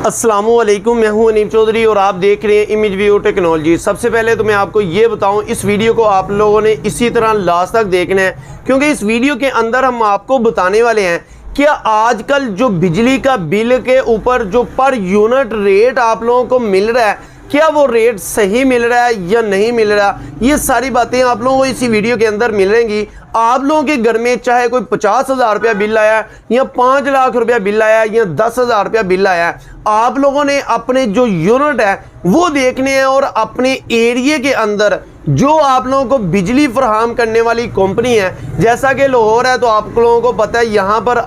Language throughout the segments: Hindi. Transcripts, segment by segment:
अस्सलामुअलैकुम, मैं हूं अनीब चौधरी और आप देख रहे हैं इमेज व्यू टेक्नोलॉजी। सबसे पहले तो मैं आपको ये बताऊं, इस वीडियो को आप लोगों ने इसी तरह लास्ट तक देखना है, क्योंकि इस वीडियो के अंदर हम आपको बताने वाले हैं कि आजकल जो बिजली का बिल के ऊपर जो पर यूनिट रेट आप लोगों को मिल रहा है, क्या वो रेट सही मिल रहा है या नहीं मिल रहा। ये सारी बातें आप लोगों को इसी वीडियो के अंदर मिलेंगी। आप लोगों के घर में चाहे कोई 50,000 रुपया बिल आया या 5 लाख रुपया बिल आया या 10,000 रुपया बिल आया, आप लोगों ने अपने जो यूनिट है वो देखने हैं और अपने एरिया के अंदर जो आप लोगों को बिजली फराहम करने वाली कंपनी है, जैसा कि लाहौर है तो आप लोगों को पता है यहाँ पर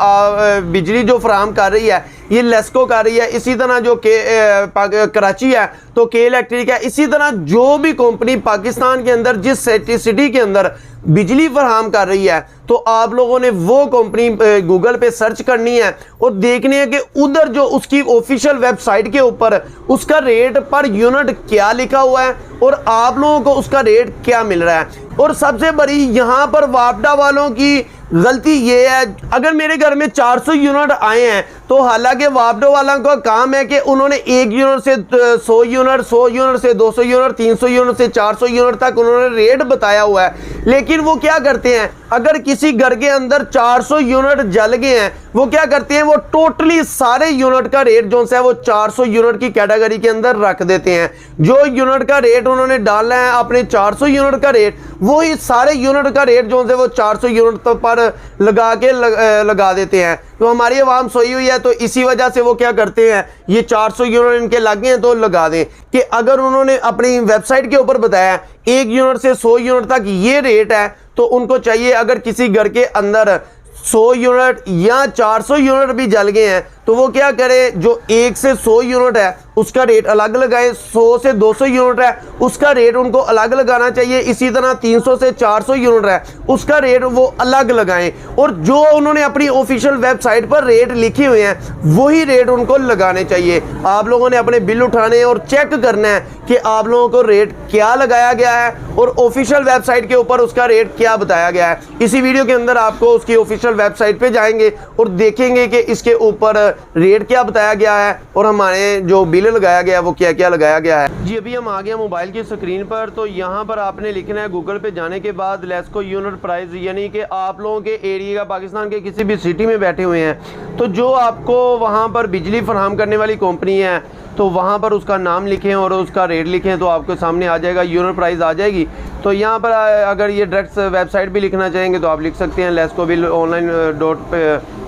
बिजली जो फराहम कर रही है ये लेस्को कर रही है। इसी तरह जो कराची है तो के इलेक्ट्रिक है। इसी तरह जो भी कंपनी पाकिस्तान के अंदर जिस सिटी के अंदर बिजली फराहम कर रही है, तो आप लोगों ने वो कंपनी गूगल पे सर्च करनी है और देखनी है कि उधर जो उसकी ऑफिशियल वेबसाइट के ऊपर उसका रेट पर यूनिट क्या लिखा हुआ है और आप लोगों को उसका रेट क्या मिल रहा है। और सबसे बड़ी यहाँ पर वापडा वालों की गलती ये है, अगर मेरे घर में 400 यूनिट आए हैं तो हालांकि वापडा वालों का काम है कि उन्होंने 1 यूनिट से 100 यूनिट, 100 यूनिट से 200 यूनिट, 300 यूनिट से 400 यूनिट तक उन्होंने रेट बताया हुआ है। लेकिन वो क्या करते हैं, अगर किसी घर के अंदर 400 यूनिट जल गए हैं, वो क्या करते हैं, वो टोटली सारे यूनिट का रेट जो है वो 400 यूनिट की कैटेगरी के अंदर रख देते हैं। जो यूनिट का रेट उन्होंने डालना है अपने 400 यूनिट का रेट, वही सारे यूनिट का रेट जो है वो 400 यूनिट पर लगा देते हैं। तो हमारी आवाम सोई हुई है, तो इसी वजह से वो क्या करते हैं, ये 400 यूनिट इनके लगे हैं तो लगा दें कि अगर उन्होंने अपनी वेबसाइट के ऊपर बताया 1 यूनिट से 100 यूनिट तक ये रेट है, तो उनको चाहिए अगर किसी घर के अंदर 100 यूनिट या 400 यूनिट भी जल गए हैं तो वो क्या करे, जो 1 से 100 यूनिट है उसका रेट अलग लगाए, 100 से 200 यूनिट है उसका रेट उनको अलग लगाना चाहिए। इसी तरह 300 से 400 यूनिट है उसका रेट वो अलग लगाएं और जो उन्होंने अपनी ऑफिशियल वेबसाइट पर रेट लिखे हुए हैं वही रेट उनको लगाने चाहिए। आप लोगों ने अपने बिल उठाने और चेक करना है कि आप लोगों को रेट क्या लगाया गया है और ऑफिशियल वेबसाइट के ऊपर उसका रेट क्या बताया गया है। इसी वीडियो के अंदर आपको उसकी ऑफिशियल वेबसाइट पे जाएंगे और देखेंगे कि इसके ऊपर रेट क्या बताया गया है और हमारे जो बिल लगाया गया है वो क्या क्या लगाया गया है। जी अभी हम आ गए मोबाइल की स्क्रीन पर, तो यहाँ पर आपने लिखना है गूगल पे जाने के बाद लेस्को यूनिट प्राइस, यानी कि आप लोगों के एरिया का पाकिस्तान के किसी भी सिटी में बैठे हुए हैं तो जो आपको वहाँ पर बिजली फराहम करने वाली कंपनी है तो वहाँ पर उसका नाम लिखें और उसका रेट लिखें तो आपके सामने आ जाएगा, यूनिट प्राइस आ जाएगी। तो यहाँ पर अगर ये डायरेक्ट वेबसाइट भी लिखना चाहेंगे तो आप लिख सकते हैं लेस्को बिल ऑनलाइन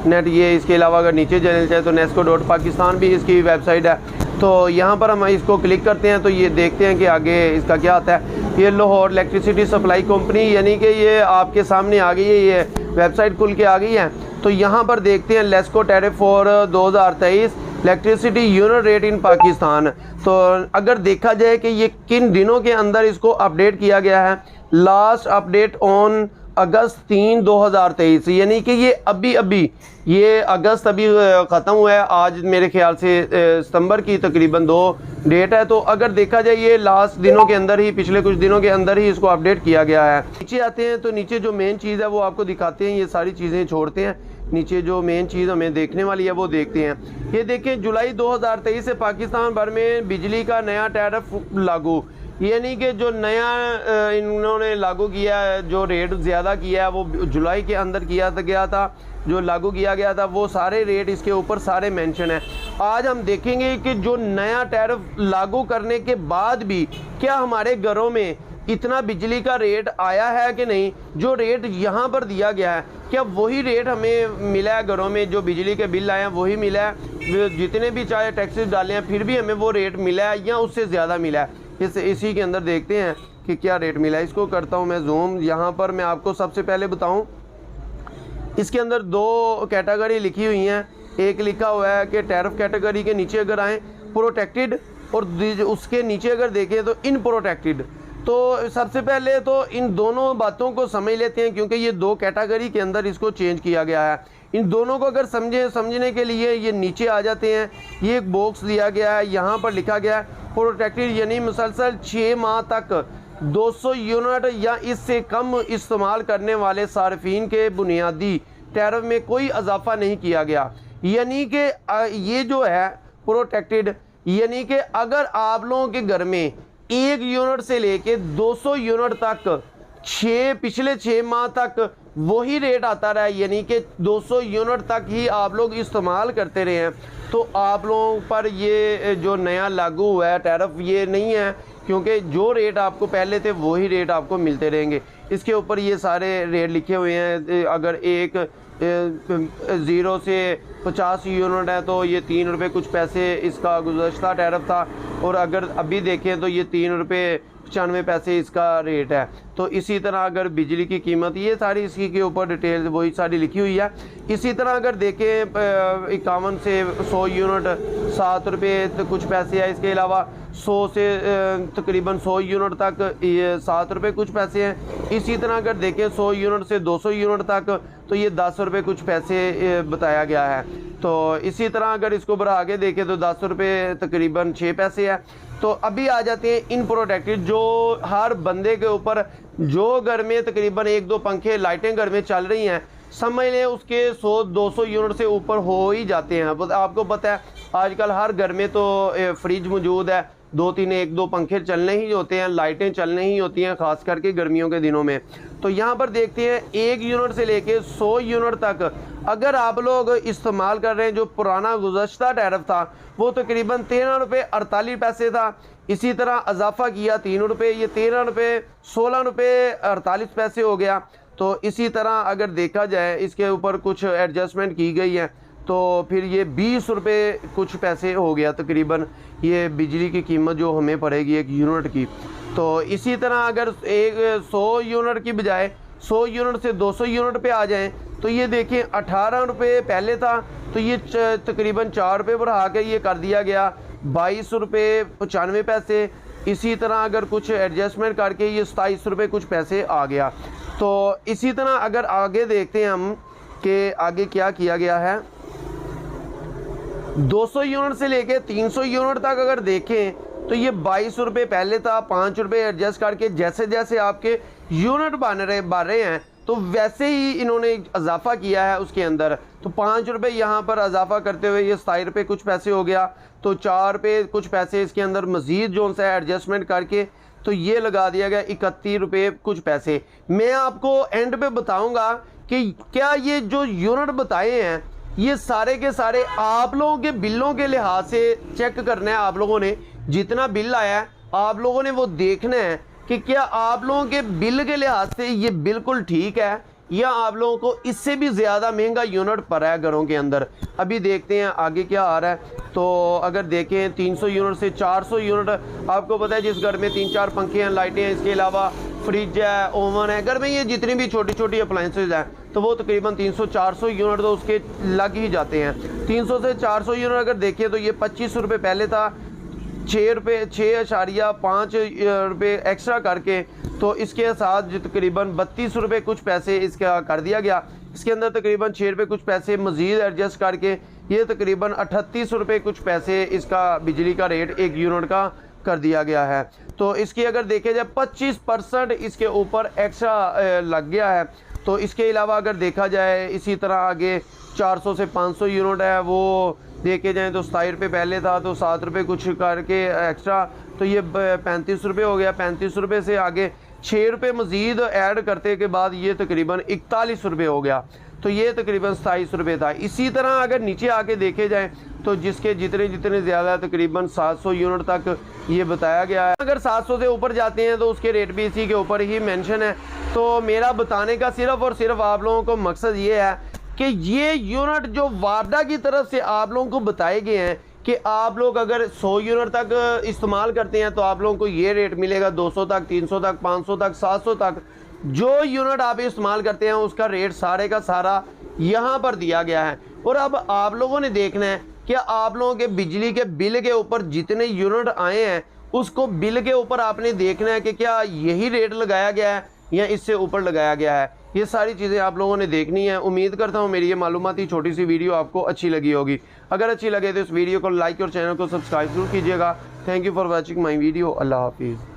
.net। ये इसके अलावा अगर नीचे जाना चाहे तो nesco.pakistan भी इसकी वेबसाइट है। तो यहाँ पर हम इसको क्लिक करते हैं तो ये देखते हैं कि आगे इसका क्या आता है। ये लाहौर इलेक्ट्रिसिटी सप्लाई कंपनी, यानी कि ये आपके सामने आ गई है, ये वेबसाइट खुल के आ गई है। तो यहाँ पर देखते हैं LESCO tariff for 2023 electricity unit rate in Pakistan. तो अगर देखा जाए कि ये किन दिनों के अंदर इसको अपडेट किया गया है, लास्ट अपडेट ऑन अगस्त 3, 2023, यानी कि ये अभी ये अगस्त अभी ख़त्म हुआ है। आज मेरे ख्याल से सितंबर की तकरीबन 2 डेट है। तो अगर देखा जाए ये लास्ट दिनों के अंदर ही, पिछले कुछ दिनों के अंदर ही इसको अपडेट किया गया है। नीचे आते हैं तो नीचे जो मेन चीज़ है वो आपको दिखाते हैं, ये सारी चीज़ें छोड़ते हैं। नीचे जो मेन चीज़ हमें देखने वाली है वो देखते हैं। ये देखें, जुलाई 2023 से पाकिस्तान भर में बिजली का नया टैरिफ लागू, यानी कि जो नया इन्होंने लागू किया है, जो रेट ज़्यादा किया है वो जुलाई के अंदर किया गया था, जो लागू किया गया था वो सारे रेट इसके ऊपर सारे मेंशन है। आज हम देखेंगे कि जो नया टैरिफ लागू करने के बाद भी क्या हमारे घरों में इतना बिजली का रेट आया है कि नहीं। जो रेट यहाँ पर दिया गया है क्या वही रेट हमें मिला है, घरों में जो बिजली के बिल आए हैं वही मिला है, जितने भी चाहे टैक्सेस डाले हैं फिर भी हमें वो रेट मिला है या उससे ज़्यादा मिला है। इसी के अंदर देखते हैं कि क्या रेट मिला है। इसको करता हूँ मैं जूम। यहाँ पर मैं आपको सबसे पहले बताऊँ, इसके अंदर 2 कैटेगरी लिखी हुई हैं। एक लिखा हुआ है कि टैरिफ कैटेगरी के नीचे अगर आएँ प्रोटेक्टेड, और उसके नीचे अगर देखें तो इन प्रोटेक्टेड। तो सबसे पहले तो इन दोनों बातों को समझ लेते हैं, क्योंकि ये 2 कैटेगरी के अंदर इसको चेंज किया गया है। इन दोनों को अगर समझने के लिए ये नीचे आ जाते हैं। ये एक बॉक्स दिया गया है, यहाँ पर लिखा गया है प्रोटेक्टेड, यानी मुसलसल 6 माह तक 200 यूनिट या इससे कम इस्तेमाल करने वाले सार्फिन के बुनियादी टैरिफ में कोई इजाफा नहीं किया गया। यानी कि ये जो है प्रोटेक्टेड, यानी कि अगर आप लोगों के घर में 1 यूनिट से लेके 200 यूनिट तक पिछले 6 माह तक वही रेट आता रहा है, यानी कि 200 यूनिट तक ही आप लोग इस्तेमाल करते रहे हैं, तो आप लोगों पर ये जो नया लागू हुआ है टैरिफ ये नहीं है, क्योंकि जो रेट आपको पहले थे वही रेट आपको मिलते रहेंगे। इसके ऊपर ये सारे रेट लिखे हुए हैं। अगर एक 0 से 50 यूनिट है तो ये 3 रुपये कुछ पैसे इसका गुज़श्ता टैरिफ था, और अगर अभी देखें तो ये 3 रुपये 95 पैसे इसका रेट है। तो इसी तरह अगर बिजली की कीमत, ये सारी इसी के ऊपर डिटेल वही सारी लिखी हुई है। इसी तरह अगर देखें 51 से 100 यूनिट 7 रुपये तो कुछ पैसे है। इसके अलावा 100 से तकरीबन 100 यूनिट तक ये 7 रुपये कुछ पैसे हैं। इसी तरह अगर देखें 100 यूनिट से 200 यूनिट तक तो ये 10 रुपये कुछ पैसे बताया गया है। तो इसी तरह अगर इसको बढ़ा के देखें तो 10 रुपये तकरीबन 6 पैसे है। तो अभी आ जाते हैं इन प्रोटेक्टेड, जो हर बंदे के ऊपर, जो घर में तकरीबन 1-2 पंखे लाइटें घर में चल रही हैं, समझ लें उसके 100-200 यूनिट से ऊपर हो ही जाते हैं। आपको पता है आजकल हर घर में तो फ्रिज मौजूद है, 2-3 1-2 पंखे चलने ही होते हैं, लाइटें चलने ही होती हैं, ख़ास करके गर्मियों के दिनों में। तो यहाँ पर देखते हैं 1 यूनिट से लेके 100 यूनिट तक अगर आप लोग इस्तेमाल कर रहे हैं, जो पुराना गुज़श्ता टैरिफ था वो तकरीबन 13 रुपये 48 पैसे था। इसी तरह इजाफा किया 3 रुपये, ये 13 रुपये 16 रुपये 48 पैसे हो गया। तो इसी तरह अगर देखा जाए इसके ऊपर कुछ एडजस्टमेंट की गई है, तो फिर ये 20 रुपये कुछ पैसे हो गया तकरीबन ये बिजली की कीमत जो हमें पड़ेगी 1 यूनिट की। तो इसी तरह अगर 100 यूनिट की बजाय 100 यूनिट से 200 यूनिट पे आ जाएं तो ये देखें 18 रुपये पहले था, तो ये तकरीबन 4 रुपये बढ़ा के ये कर दिया गया 22 रुपये 95 पैसे। इसी तरह अगर कुछ एडजस्टमेंट करके ये 27 रुपये कुछ पैसे आ गया। तो इसी तरह अगर आगे देखते हैं हम कि आगे क्या किया गया है, 200 यूनिट से लेके 300 यूनिट तक अगर देखें तो ये 22 रुपये पहले था, 5 रुपये एडजस्ट करके जैसे जैसे आपके यूनिट बन रहे हैं तो वैसे ही इन्होंने इजाफा किया है उसके अंदर। तो 5 रुपये यहाँ पर इजाफा करते हुए ये 27 रुपये कुछ पैसे हो गया। तो 4 रुपये कुछ पैसे इसके अंदर मज़ीद जो सा एडजस्टमेंट करके तो ये लगा दिया गया 31 रुपये कुछ पैसे। मैं आपको एंड पे बताऊँगा कि क्या ये जो यूनिट बताए हैं ये सारे के सारे आप लोगों के बिलों के लिहाज से चेक करना है। आप लोगों ने जितना बिल आया है आप लोगों ने वो देखना है कि क्या आप लोगों के बिल के लिहाज से ये बिल्कुल ठीक है या आप लोगों को इससे भी ज़्यादा महंगा यूनिट पड़ा है घरों के अंदर। अभी देखते हैं आगे क्या आ रहा है। तो अगर देखें 300 यूनिट से 400 यूनिट, आपको पता है जिस घर में 3-4 पंखे हैं, लाइटें हैं, इसके अलावा फ्रिज है, ओवन है, घर में ये जितनी भी छोटी छोटी अप्लाइंसेज हैं तो वो तकरीबन 300-400 यूनिट तो उसके लग ही जाते हैं। 300 से 400 यूनिट अगर देखें तो ये 25 रुपये पहले था, 6.5 रुपये एक्स्ट्रा करके तो इसके साथ जो तकरीबन 32 रुपये कुछ पैसे इसका कर दिया गया। इसके अंदर तकरीबन 6 रुपये कुछ पैसे मज़ीद एडजस्ट करके ये तकरीबन 38 रुपये कुछ पैसे इसका बिजली का रेट 1 यूनिट का कर दिया गया है। तो इसकी अगर देखे जाए 25% इसके ऊपर एक्स्ट्रा लग गया है। तो इसके अलावा अगर देखा जाए इसी तरह आगे 400 से 500 यूनिट है, वो देखे जाएँ तो 27 रुपये पहले था, तो 7 रुपये कुछ करके एक्स्ट्रा तो ये 35 रुपये हो गया। 35 रुपये से आगे 6 रुपये मज़ीद ऐड करते के बाद ये तकरीबन 41 रुपये हो गया। तो ये तकरीबन 27 रुपये था। इसी तरह अगर नीचे आके देखे जाएँ तो जिसके जितने ज़्यादा तकरीबन 700 यूनिट तक ये बताया गया है। अगर 700 से ऊपर जाते हैं तो उसके रेट भी इसी के ऊपर ही मेंशन है। तो मेरा बताने का सिर्फ़ और सिर्फ आप लोगों को मकसद ये है कि ये यूनिट जो वारडा की तरफ से आप लोगों को बताए गए हैं कि आप लोग अगर 100 यूनिट तक इस्तेमाल करते हैं तो आप लोगों को ये रेट मिलेगा, 200 तक, 300 तक, 500 तक, 700 तक जो यूनिट आप इस्तेमाल करते हैं उसका रेट सारे का सारा यहाँ पर दिया गया है। और अब आप लोगों ने देखना है कि आप लोगों के बिजली के बिल के ऊपर जितने यूनिट आए हैं उसको बिल के ऊपर आपने देखना है कि क्या यही रेट लगाया गया है या इससे ऊपर लगाया गया है। ये सारी चीज़ें आप लोगों ने देखनी है। उम्मीद करता हूँ मेरी ये मालूमाती छोटी सी वीडियो आपको अच्छी लगी होगी। अगर अच्छी लगे तो इस वीडियो को लाइक और चैनल को सब्सक्राइब जरूर कीजिएगा। Thank you for watching my video. अल्लाह हाफिज़।